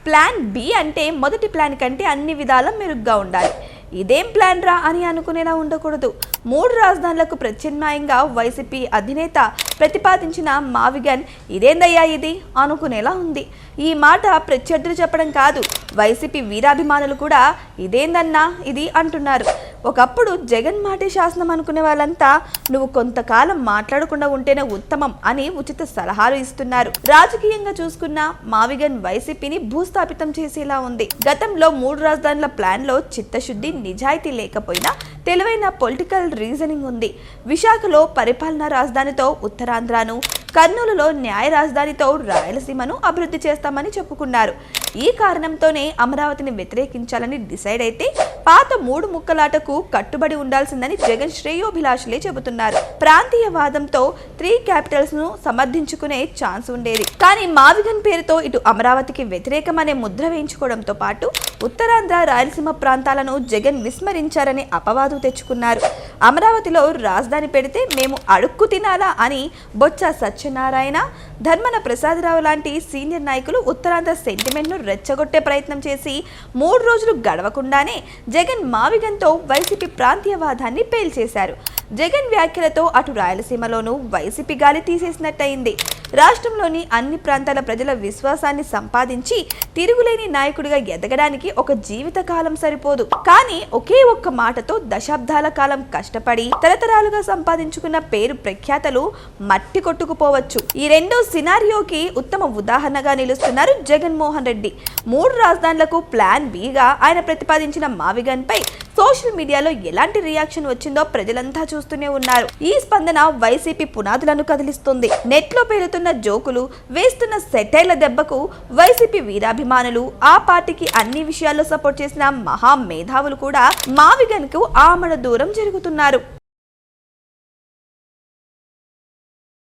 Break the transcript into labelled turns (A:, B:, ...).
A: Plan B అంటే మొదటి plan కంటే అన్ని విధాలా మెరుగ్గా ఉండాలి. ఇదేం ప్లాన్ రా అని అనుకునేలా ఉండకూడదు. 3 రాజధానులకు ప్రత్యామ్నాయంగా వైసీపీ అధినేత ప్రతిపాదించిన మావిగన్ ఇదేందయ్యా ఇది అనుకునేలా ఉంది. ఈ మాట ప్రత్యర్థులు చెప్పడం కాదు, వైసీపీ వీరాభిమానులు కూడా ఇదేందన్నా ఇది అంటున్నారు. ఒకప్పుడు జగన్ మాటే శాసనం అనుకునే వాళ్ళంతా నువ్వు కొంతకాలం మాట్లాడకుండా ఉంటేనే ఉత్తమం అని ఉచిత సలహాలు ఇస్తున్నారు. రాజకీయంగా చూసుకున్న మావిగన్ వైసీపీని భూస్థాపితం చేసేలా ఉంది. గతంలో 3 రాజధానుల ప్లాన్ లో చిత్తశుద్ధి, నిజాయితీ లేకపోయినా తెలివైన పొలిటికల్ రీజనింగ్ ఉంది. విశాఖలో పరిపాలనా రాజధానితో ఉత్తరాంధ్రను, కర్నూలులో న్యాయ రాజధానితో రాయలసీమను అభివృద్ధి చేస్తామని చెప్పుకున్నారు. ఈ కారణంతోనే అమరావతిని వ్యతిరేకించాలని డిసైడ్ అయితే పాత 3 ముక్కలాటకు కట్టుబడి ఉండాల్సిందని జగన్ శ్రేయోభిలాషులే చెబుతున్నారు. ప్రాంతీయవాదంతో 3 క్యాపిటల్స్ ను సమర్థించుకునే ఛాన్స్ ఉండేది. కానీ మావిగన్ పేరుతో ఇటు అమరావతికి వ్యతిరేకం అనే ముద్ర వేయించుకోవడంతో పాటు ఉత్తరాంధ్ర, రాయలసీమ ప్రాంతాలను జగన్ విస్మరించారనే అపవాదు తెచ్చుకున్నారు. అమరావతిలో రాజధాని పెడితే మేము అడుక్కు తినాలా అని బొత్స సత్యనారాయణ, ధర్మన ప్రసాదరావు లాంటి సీనియర్ నాయకులు ఉత్తరాంధ్ర సెంటిమెంట్ను రెచ్చగొట్టే ప్రయత్నం చేసి 3 రోజులు గడవకుండానే జగన్ మావిగన్తో వైసీపీ ప్రాంతీయవాదాన్ని పేల్చేశారు. జగన్ వ్యాఖ్యలతో అటు రాయలసీమలోనూ వైసీపీ గాలి తీసేసినట్టయింది. రాష్ట్రంలోని అన్ని ప్రాంతాల ప్రజల విశ్వాసాన్ని సంపాదించి తిరుగులేని నాయకుడిగా ఎదగడానికి ఒక జీవితకాలం సరిపోదు. కానీ ఒకే ఒక్క మాటతో దశాబ్దాల కాలం కష్టపడి తరతరాలుగా సంపాదించుకున్న పేరు ప్రఖ్యాతలు మట్టి కొట్టుకుపోవచ్చు. ఈ రెండో సినారియోకి ఉత్తమ ఉదాహరణగా నిలుస్తున్నారు జగన్మోహన్ రెడ్డి. 3 రాజధానులకు ప్లాన్ బిగా ఆయన ప్రతిపాదించిన మావిగన్ పై సోషల్ మీడియాలో ఎలాంటి రియాక్షన్ వచ్చిందో ప్రజలంతా చూస్తూనే ఉన్నారు. ఈ స్పందన వైసీపీ పునాదులను కదిలిస్తుంది. నెట్ లో పేరుతున్న జోకులు, వేస్తున్న సెటైర్ల దెబ్బకు వైసీపీ వీరాభిమానులు, ఆ పార్టీకి అన్ని విషయాల్లో సపోర్ట్ చేసిన మహా మేధావులు కూడా మావిగన్ కు ఆమడ దూరం జరుగుతున్నారు.